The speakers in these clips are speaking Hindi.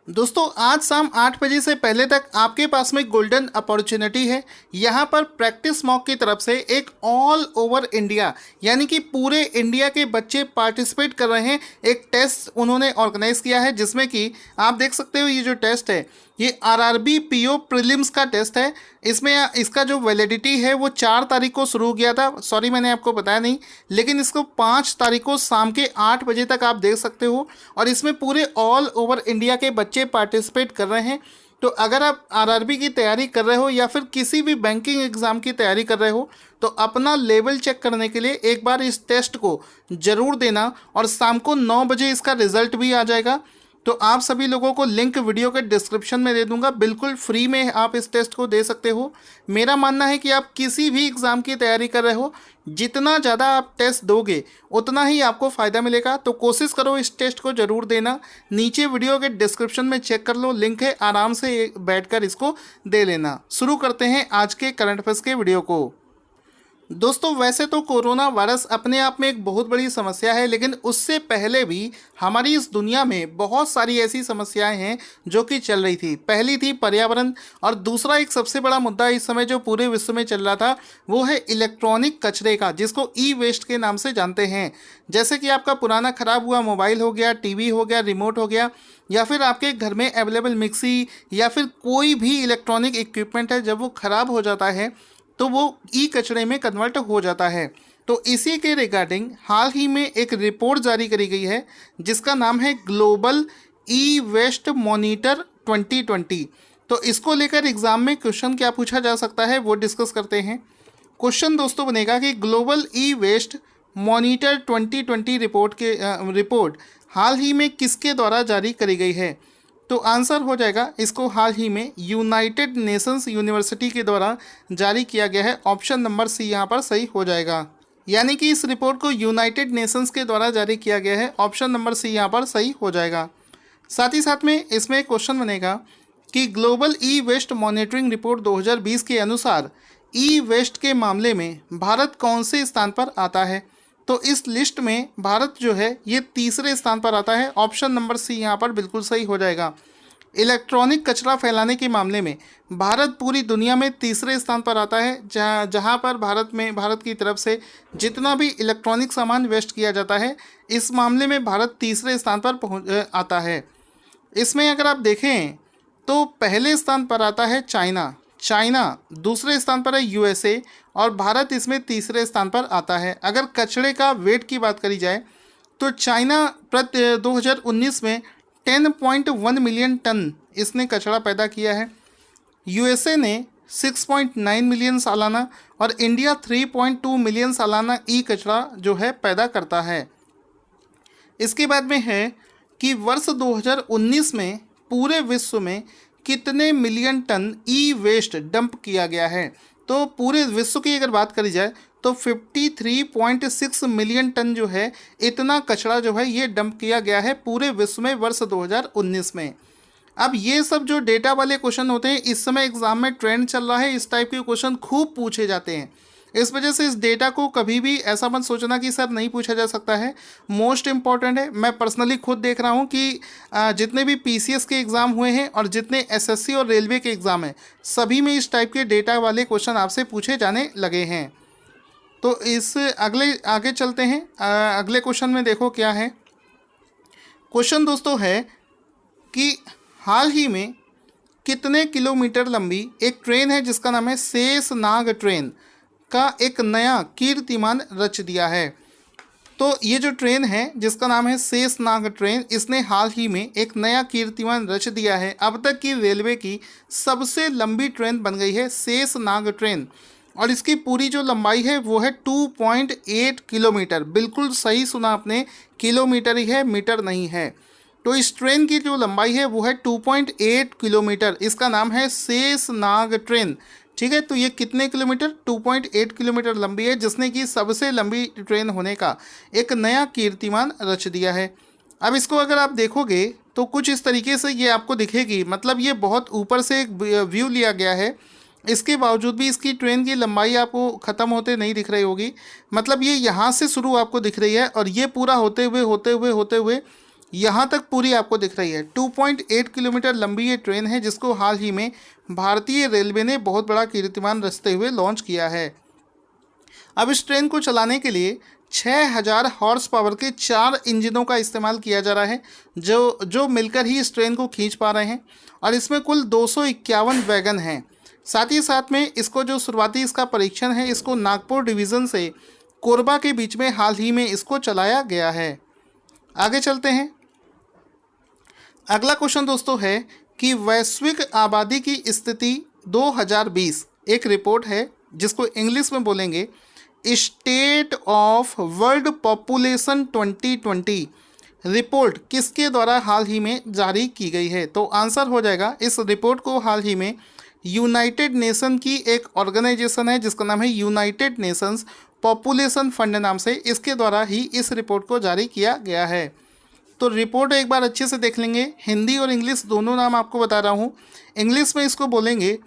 दोस्तों आज शाम 8 बजे से पहले तक आपके पास में गोल्डन अपॉर्चुनिटी है। यहाँ पर प्रैक्टिस मॉक की तरफ से एक ऑल ओवर इंडिया यानी कि पूरे इंडिया के बच्चे पार्टिसिपेट कर रहे हैं। एक टेस्ट उन्होंने ऑर्गेनाइज किया है जिसमें कि आप देख सकते हो ये जो टेस्ट है ये आरआरबी पीओ प्रीलिम्स का टेस्ट है। इसमें इसका जो वैलिडिटी है वो 4 तारीख को शुरू हो गया था। सॉरी मैंने आपको बताया नहीं, लेकिन इसको 5 तारीख को शाम के 8 बजे तक आप देख सकते हो। और इसमें पूरे ऑल ओवर इंडिया के बच्चे पार्टिसिपेट कर रहे हैं। तो अगर आप आरआरबी की तैयारी कर रहे हो या फिर किसी भी बैंकिंग एग्ज़ाम की तैयारी कर रहे हो तो अपना लेवल चेक करने के लिए एक बार इस टेस्ट को ज़रूर देना। और शाम को 9 बजे इसका रिज़ल्ट भी आ जाएगा। तो आप सभी लोगों को लिंक वीडियो के डिस्क्रिप्शन में दे दूंगा, बिल्कुल फ्री में आप इस टेस्ट को दे सकते हो। मेरा मानना है कि आप किसी भी एग्ज़ाम की तैयारी कर रहे हो, जितना ज़्यादा आप टेस्ट दोगे उतना ही आपको फ़ायदा मिलेगा। तो कोशिश करो इस टेस्ट को ज़रूर देना। नीचे वीडियो के डिस्क्रिप्शन में चेक कर लो, लिंक है, आराम से बैठकर इसको दे लेना। शुरू करते हैं आज के करंट अफेयर्स के वीडियो को। दोस्तों वैसे तो कोरोना वायरस अपने आप में एक बहुत बड़ी समस्या है, लेकिन उससे पहले भी हमारी इस दुनिया में बहुत सारी ऐसी समस्याएं हैं जो कि चल रही थी। पहली थी पर्यावरण, और दूसरा एक सबसे बड़ा मुद्दा इस समय जो पूरे विश्व में चल रहा था वो है इलेक्ट्रॉनिक कचरे का, जिसको ई वेस्ट के नाम से जानते हैं। जैसे कि आपका पुराना ख़राब हुआ मोबाइल हो गया, टीवी हो गया, रिमोट हो गया, या फिर आपके घर में अवेलेबल मिक्सी या फिर कोई भी इलेक्ट्रॉनिक इक्विपमेंट है, जब वो ख़राब हो जाता है तो वो ई कचरे में कन्वर्ट हो जाता है। तो इसी के रिगार्डिंग हाल ही में एक रिपोर्ट जारी करी गई है जिसका नाम है ग्लोबल ई वेस्ट मॉनिटर 2020। तो इसको लेकर एग्ज़ाम में क्वेश्चन क्या पूछा जा सकता है वो डिस्कस करते हैं। क्वेश्चन दोस्तों बनेगा कि global e waste monitor 2020 report हाल ही में किसके द्वारा जारी करी गई है। तो आंसर हो जाएगा इसको हाल ही में यूनाइटेड नेशंस यूनिवर्सिटी के द्वारा जारी किया गया है। ऑप्शन नंबर सी यहाँ पर सही हो जाएगा, यानी कि इस रिपोर्ट को यूनाइटेड नेशंस के द्वारा जारी किया गया है। ऑप्शन नंबर सी यहाँ पर सही हो जाएगा। साथ ही साथ में इसमें एक क्वेश्चन बनेगा कि global e waste monitoring report 2020 के अनुसार ई वेस्ट के मामले में भारत कौन से स्थान पर आता है। तो इस लिस्ट में भारत जो है ये तीसरे स्थान पर आता है। ऑप्शन नंबर सी यहाँ पर बिल्कुल सही हो जाएगा। इलेक्ट्रॉनिक कचरा फैलाने के मामले में भारत पूरी दुनिया में तीसरे स्थान पर आता है, जहाँ पर भारत की तरफ से जितना भी इलेक्ट्रॉनिक सामान वेस्ट किया जाता है इस मामले में भारत तीसरे स्थान पर आता है। इसमें अगर आप देखें तो पहले स्थान पर आता है चाइना, दूसरे स्थान पर है यूएसए, और भारत इसमें तीसरे स्थान पर आता है। अगर कचरे का वेट की बात करी जाए तो चाइना 2019 में 10.1 मिलियन टन इसने कचरा पैदा किया है। यूएसए ने 6.9 मिलियन सालाना, और इंडिया 3.2 मिलियन सालाना ई कचरा जो है पैदा करता है। इसके बाद में है कि वर्ष 2019 में पूरे विश्व में कितने मिलियन टन ई वेस्ट डंप किया गया है। तो पूरे विश्व की अगर बात करी जाए तो 53.6 मिलियन टन जो है इतना कचरा जो है ये डंप किया गया है पूरे विश्व में वर्ष 2019 में। अब ये सब जो डेटा वाले क्वेश्चन होते हैं इस समय एग्जाम में ट्रेंड चल रहा है, इस टाइप के क्वेश्चन खूब पूछे जाते हैं। इस वजह से इस डेटा को कभी भी ऐसा मत सोचना कि सर नहीं पूछा जा सकता है, मोस्ट इम्पॉर्टेंट है। मैं पर्सनली खुद देख रहा हूँ कि जितने भी पीसीएस के एग्ज़ाम हुए हैं और जितने एसएससी और रेलवे के एग्ज़ाम हैं सभी में इस टाइप के डेटा वाले क्वेश्चन आपसे पूछे जाने लगे हैं। तो इस आगे चलते हैं। अगले क्वेश्चन में देखो क्या है। क्वेश्चन दोस्तों है कि हाल ही में कितने किलोमीटर लंबी एक ट्रेन है जिसका नाम है शेषनाग ट्रेन का एक नया कीर्तिमान रच दिया है। तो ये जो ट्रेन है जिसका नाम है शेषनाग ट्रेन, इसने हाल ही में एक नया कीर्तिमान रच दिया है। अब तक की रेलवे की सबसे लंबी ट्रेन बन गई है शेषनाग ट्रेन, और इसकी पूरी जो लंबाई है वो है 2.8 किलोमीटर। बिल्कुल सही सुना आपने, किलोमीटर ही है, मीटर नहीं है। तो इस ट्रेन की जो लंबाई है वो है 2.8 किलोमीटर। इसका नाम है शेषनाग ट्रेन, ठीक है। तो ये कितने किलोमीटर, 2.8 किलोमीटर लंबी है, जिसने कि सबसे लंबी ट्रेन होने का एक नया कीर्तिमान रच दिया है। अब इसको अगर आप देखोगे तो कुछ इस तरीके से ये आपको दिखेगी, मतलब ये बहुत ऊपर से एक व्यू लिया गया है। इसके बावजूद भी इसकी ट्रेन की लंबाई आपको ख़त्म होते नहीं दिख रही होगी, मतलब ये यहाँ से शुरू आपको दिख रही है और ये पूरा होते हुए यहाँ तक पूरी आपको दिख रही है। 2.8 किलोमीटर लंबी ये ट्रेन है जिसको हाल ही में भारतीय रेलवे ने बहुत बड़ा कीर्तिमान रचते हुए लॉन्च किया है। अब इस ट्रेन को चलाने के लिए 6000 हॉर्स पावर के 4 इंजनों का इस्तेमाल किया जा रहा है जो मिलकर ही इस ट्रेन को खींच पा रहे हैं, और इसमें कुल 251 वैगन हैं। साथ ही साथ में इसको जो शुरुआती इसका परीक्षण है, इसको नागपुर डिवीज़न से कोरबा के बीच में हाल ही में इसको चलाया गया है। आगे चलते हैं। अगला क्वेश्चन दोस्तों है कि वैश्विक आबादी की स्थिति 2020 एक रिपोर्ट है जिसको इंग्लिश में बोलेंगे state of world population 2020 report किसके द्वारा हाल ही में जारी की गई है? तो आंसर हो जाएगा, इस रिपोर्ट को हाल ही में यूनाइटेड नेशन की एक ऑर्गेनाइजेशन है जिसका नाम है यूनाइटेड नेशंस पॉपुलेशन फंड नाम से, इसके द्वारा ही इस रिपोर्ट को जारी किया गया है। तो रिपोर्ट एक बार अच्छे से देख लेंगे। हिंदी और इंग्लिश दोनों नाम आपको बता रहा हूँ। इंग्लिश में इसको बोलेंगे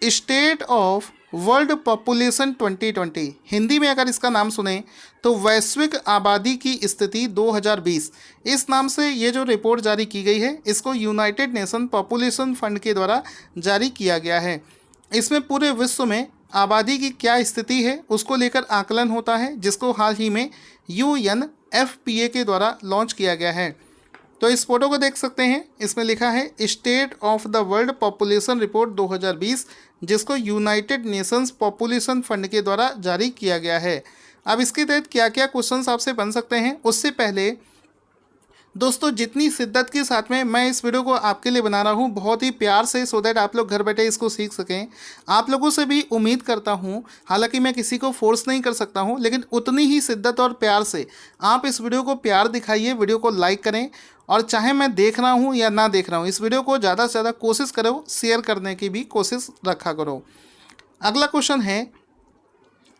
state of world population 2020। Hindi में अगर इसका नाम सुने तो वैश्विक आबादी की स्थिति 2020, इस नाम से ये जो रिपोर्ट जारी की गई है इसको यूनाइटेड नेशन पॉपुलेशन फंड के द्वारा जारी किया गया है। इसमें पूरे विश्व में आबादी की क्या स्थिति है उसको लेकर आकलन होता है, जिसको हाल ही में UNFPA के द्वारा लॉन्च किया गया है। तो इस फोटो को देख सकते हैं, इसमें लिखा है state of the world population report 2020, जिसको यूनाइटेड नेशंस पॉपुलेशन फंड के द्वारा जारी किया गया है। अब इसके तहत क्या क्या क्वेश्चंस आपसे बन सकते हैं, उससे पहले दोस्तों जितनी शिद्दत के साथ में मैं इस वीडियो को आपके लिए बना रहा हूँ, बहुत ही प्यार से, सो दैट आप लोग घर बैठे इसको सीख सकें, आप लोगों से भी उम्मीद करता हूँ, हालांकि मैं किसी को फोर्स नहीं कर सकता हूँ, लेकिन उतनी ही शिद्दत और प्यार से आप इस वीडियो को प्यार दिखाइए, वीडियो को लाइक करें, और चाहे मैं देख रहा हूँ या ना देख रहा हूँ, इस वीडियो को ज़्यादा से ज़्यादा कोशिश करो शेयर करने की भी कोशिश रखा करो। अगला क्वेश्चन है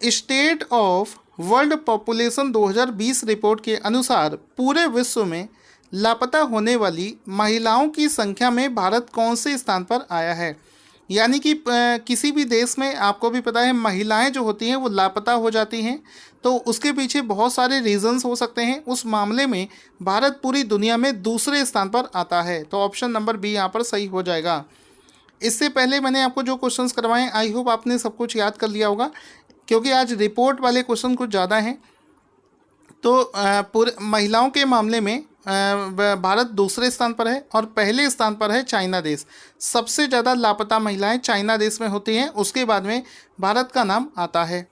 state of world population 2020 report के अनुसार पूरे विश्व में लापता होने वाली महिलाओं की संख्या में भारत कौन से स्थान पर आया है? यानी कि किसी भी देश में आपको भी पता है महिलाएं जो होती हैं वो लापता हो जाती हैं, तो उसके पीछे बहुत सारे रीजंस हो सकते हैं। उस मामले में भारत पूरी दुनिया में दूसरे स्थान पर आता है, तो ऑप्शन नंबर बी यहाँ पर सही हो जाएगा। इससे पहले मैंने आपको जो क्वेश्चंस करवाएं, आई होप आपने सब कुछ याद कर लिया होगा, क्योंकि आज रिपोर्ट वाले क्वेश्चन कुछ ज़्यादा हैं। तो पूरे महिलाओं के मामले में भारत दूसरे स्थान पर है और पहले स्थान पर है चाइना देश। सबसे ज़्यादा लापता महिलाएं चाइना देश में होती हैं, उसके बाद में भारत का नाम आता है।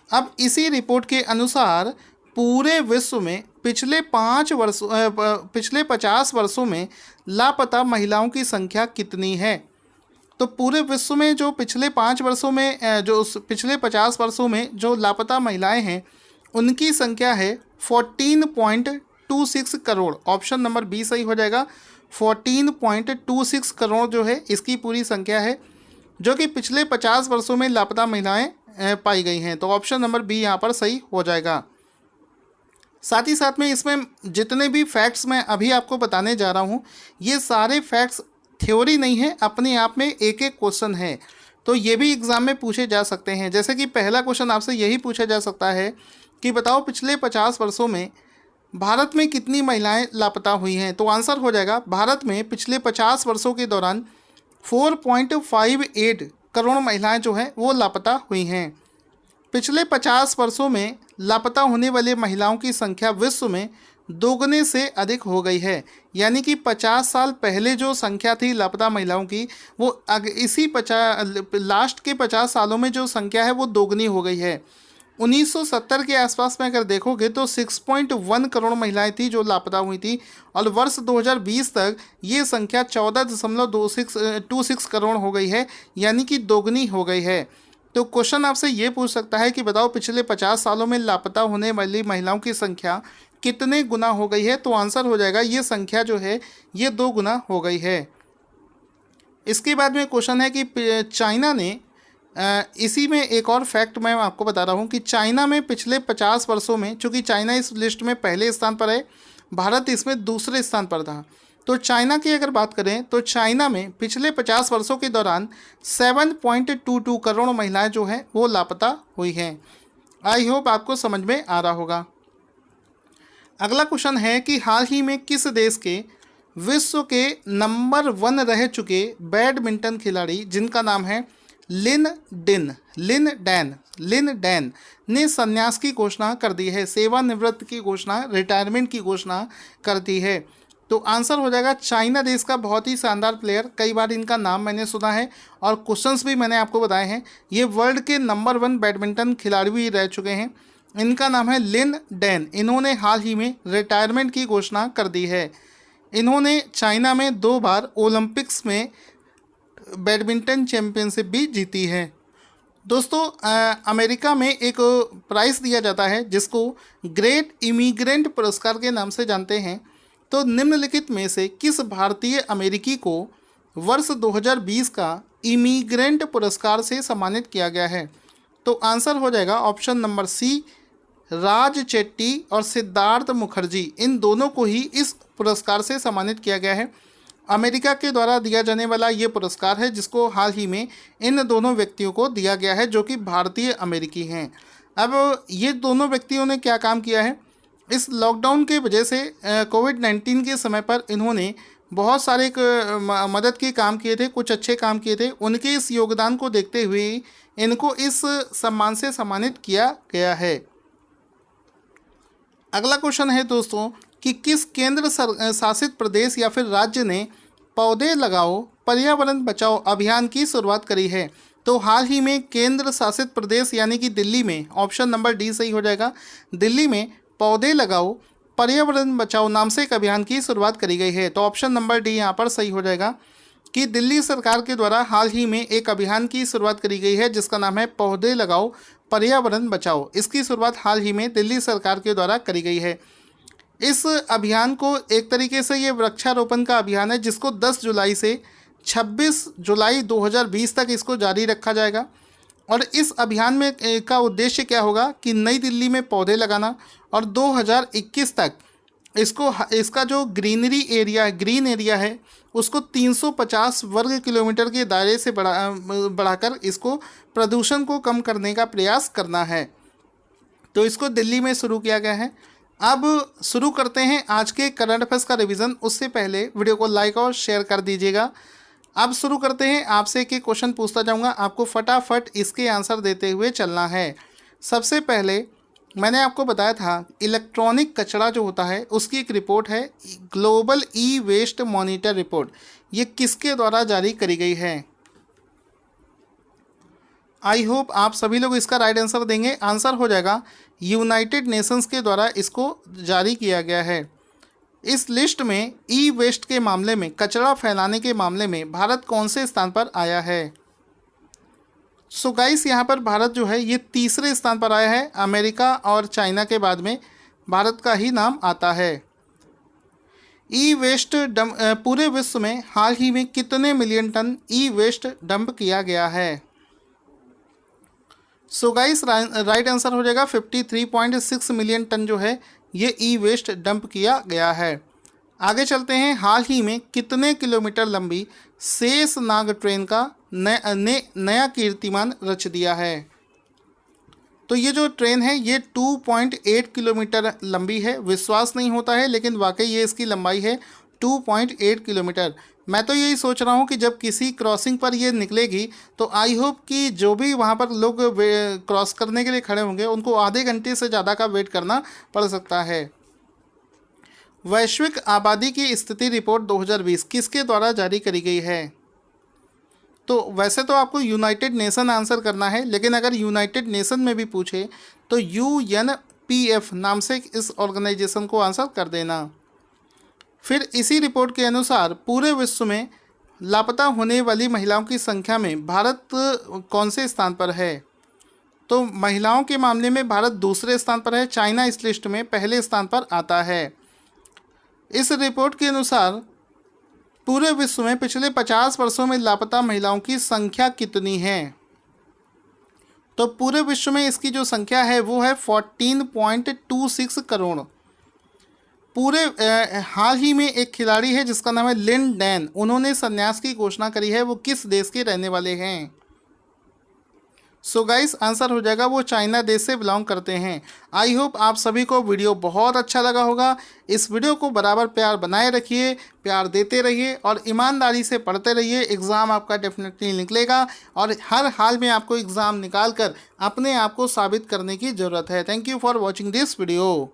अब इसी रिपोर्ट के अनुसार पूरे विश्व में पिछले 50 वर्षों में लापता महिलाओं की संख्या कितनी है? तो पूरे विश्व में जो पिछले 50 वर्षों में जो लापता महिलाएं हैं उनकी संख्या है 14.26 करोड़। ऑप्शन नंबर बी सही हो जाएगा। 14.26 करोड़ जो है इसकी पूरी संख्या है, जो कि पिछले 50 वर्षों में लापता महिलाएं पाई गई हैं। तो ऑप्शन नंबर बी यहाँ पर सही हो जाएगा। साथ ही साथ में इसमें जितने भी फैक्ट्स मैं अभी आपको बताने जा रहा हूँ, ये सारे फैक्ट्स थ्योरी नहीं है, अपने आप में एक एक क्वेश्चन है, तो ये भी एग्ज़ाम में पूछे जा सकते हैं। जैसे कि पहला क्वेश्चन आपसे यही पूछा जा सकता है कि बताओ पिछले 50 वर्षों में भारत में कितनी महिलाएं लापता हुई हैं? तो आंसर हो जाएगा, भारत में पिछले 50 वर्षों के दौरान 4.58 करोड़ महिलाएं जो हैं वो लापता हुई हैं। पिछले 50 वर्षों में लापता होने वाले महिलाओं की संख्या विश्व में दोगुने से अधिक हो गई है। यानी कि 50 साल पहले जो संख्या थी लापता महिलाओं की, वो इसी लास्ट के 50 सालों में जो संख्या है वो दोगुनी हो गई है। 1970 के आसपास में अगर देखोगे तो 6.1 करोड़ महिलाएं थी जो लापता हुई थी, और वर्ष 2020 तक ये संख्या 14.26 करोड़ हो गई है, यानी कि दोगुनी हो गई है। तो क्वेश्चन आपसे ये पूछ सकता है कि बताओ पिछले 50 सालों में लापता होने वाली महिलाओं की संख्या कितने गुना हो गई है? तो आंसर हो जाएगा, ये संख्या जो है ये 2 गुना हो गई है। इसके बाद में क्वेश्चन है कि चाइना ने इसी में एक और फैक्ट मैं आपको बता रहा हूँ कि चाइना में पिछले 50 वर्षों में, चूँकि चाइना इस लिस्ट में पहले स्थान पर है, भारत इसमें दूसरे स्थान पर था, तो चाइना की अगर बात करें तो चाइना में पिछले 50 वर्षों के दौरान 7.22 करोड़ महिलाएं जो हैं वो लापता हुई हैं। आई होप आपको समझ में आ रहा होगा। अगला क्वेश्चन है कि हाल ही में किस देश के विश्व के नंबर 1 रह चुके बैडमिंटन खिलाड़ी जिनका नाम है लिन डैन ने संन्यास की घोषणा कर दी है, सेवानिवृत्त की घोषणा, रिटायरमेंट की घोषणा कर दी है। तो आंसर हो जाएगा चाइना देश का बहुत ही शानदार प्लेयर, कई बार इनका नाम मैंने सुना है और क्वेश्चंस भी मैंने आपको बताए हैं। ये वर्ल्ड के नंबर 1 बैडमिंटन खिलाड़ी भी रह चुके हैं। इनका नाम है लिन डैन। इन्होंने हाल ही में रिटायरमेंट की घोषणा कर दी है। इन्होंने चाइना में 2 बार ओलंपिक्स में बैडमिंटन चैंपियनशिप भी जीती है। दोस्तों अमेरिका में एक प्राइज़ दिया जाता है जिसको ग्रेट इमिग्रेंट पुरस्कार के नाम से जानते हैं। तो निम्नलिखित में से किस भारतीय अमेरिकी को वर्ष 2020 का इमिग्रेंट पुरस्कार से सम्मानित किया गया है? तो आंसर हो जाएगा ऑप्शन नंबर सी, राज चेट्टी और सिद्धार्थ मुखर्जी। इन दोनों को ही इस पुरस्कार से सम्मानित किया गया है। अमेरिका के द्वारा दिया जाने वाला ये पुरस्कार है जिसको हाल ही में इन दोनों व्यक्तियों को दिया गया है जो कि भारतीय अमेरिकी हैं। अब ये दोनों व्यक्तियों ने क्या काम किया है? इस लॉकडाउन की वजह से कोविड-19 के समय पर इन्होंने बहुत सारे मदद के काम किए थे, कुछ अच्छे काम किए थे। उनके इस योगदान को देखते हुए इनको इस सम्मान से सम्मानित किया गया है। अगला क्वेश्चन है दोस्तों कि किस केंद्र शासित प्रदेश या फिर राज्य ने पौधे लगाओ पर्यावरण बचाओ अभियान की शुरुआत करी है? तो हाल ही में केंद्र शासित प्रदेश यानी कि दिल्ली में, ऑप्शन नंबर डी सही हो जाएगा, दिल्ली में पौधे लगाओ पर्यावरण बचाओ नाम से एक अभियान की शुरुआत करी गई है। तो ऑप्शन नंबर डी यहाँ पर सही हो जाएगा कि दिल्ली सरकार के द्वारा हाल ही में एक अभियान की शुरुआत करी गई है जिसका नाम है पौधे लगाओ पर्यावरण बचाओ। इसकी शुरुआत हाल ही में दिल्ली सरकार के द्वारा करी गई है। इस अभियान को एक तरीके से ये वृक्षारोपण का अभियान है जिसको 10 जुलाई से 26 जुलाई 2020 तक इसको जारी रखा जाएगा। और इस अभियान में का उद्देश्य क्या होगा कि नई दिल्ली में पौधे लगाना और 2021 तक इसका जो ग्रीन एरिया है उसको 350 वर्ग किलोमीटर के दायरे से बढ़ाकर इसको प्रदूषण को कम करने का प्रयास करना है। तो इसको दिल्ली में शुरू किया गया है। अब शुरू करते हैं आज के करंट अफेयर्स का रिवीजन। उससे पहले वीडियो को लाइक और शेयर कर दीजिएगा। अब शुरू करते हैं। आपसे एक क्वेश्चन पूछता जाऊंगा, आपको फटाफट इसके आंसर देते हुए चलना है। सबसे पहले मैंने आपको बताया था इलेक्ट्रॉनिक कचरा जो होता है उसकी एक रिपोर्ट है, global e waste monitor report. ये किसके द्वारा जारी करी गई है? आई होप आप सभी लोग इसका राइट आंसर देंगे। आंसर हो जाएगा यूनाइटेड नेशंस के द्वारा इसको जारी किया गया है। इस लिस्ट में ई वेस्ट के मामले में, कचरा फैलाने के मामले में भारत कौन से स्थान पर आया है? सो गाइस यहाँ पर भारत जो है ये तीसरे स्थान पर आया है। अमेरिका और चाइना के बाद में भारत का ही नाम आता है। ई वेस्ट पूरे विश्व में हाल ही में कितने मिलियन टन ई वेस्ट डंप किया गया है? सो गाइस राइट आंसर हो जाएगा 53.6 मिलियन टन जो है ये ई वेस्ट डंप किया गया है। आगे चलते हैं। हाल ही में कितने किलोमीटर लंबी शेषनाग ट्रेन का नया कीर्तिमान रच दिया है? तो ये जो ट्रेन है ये 2.8 किलोमीटर लंबी है। विश्वास नहीं होता है लेकिन वाकई ये इसकी लंबाई है 2.8 किलोमीटर। मैं तो यही सोच रहा हूँ कि जब किसी क्रॉसिंग पर ये निकलेगी तो आई होप कि जो भी वहाँ पर लोग क्रॉस करने के लिए खड़े होंगे उनको आधे घंटे से ज़्यादा का वेट करना पड़ सकता है। वैश्विक आबादी की स्थिति रिपोर्ट 2020 किसके द्वारा जारी करी गई है? तो वैसे तो आपको यूनाइटेड नेशन आंसर करना है, लेकिन अगर यूनाइटेड नेशन में भी पूछे तो UNPF नाम से इस ऑर्गेनाइजेशन को आंसर कर देना। फिर इसी रिपोर्ट के अनुसार पूरे विश्व में लापता होने वाली महिलाओं की संख्या में भारत कौन से स्थान पर है? तो महिलाओं के मामले में भारत दूसरे स्थान पर है। चाइना इस लिस्ट में पहले स्थान पर आता है। इस रिपोर्ट के अनुसार पूरे विश्व में पिछले 50 वर्षों में लापता महिलाओं की संख्या कितनी है? तो पूरे विश्व में इसकी जो संख्या है वो है 14.26 करोड़। पूरे हाल ही में एक खिलाड़ी है जिसका नाम है लिन डैन। उन्होंने संन्यास की घोषणा करी है। वो किस देश के रहने वाले हैं? सो गाइस आंसर हो जाएगा वो चाइना देश से बिलोंग करते हैं। आई होप आप सभी को वीडियो बहुत अच्छा लगा होगा। इस वीडियो को बराबर प्यार बनाए रखिए, प्यार देते रहिए और ईमानदारी से पढ़ते रहिए। एग्ज़ाम आपका डेफिनेटली निकलेगा और हर हाल में आपको एग्ज़ाम निकाल कर अपने आप को साबित करने की ज़रूरत है। Thank you for watching this video.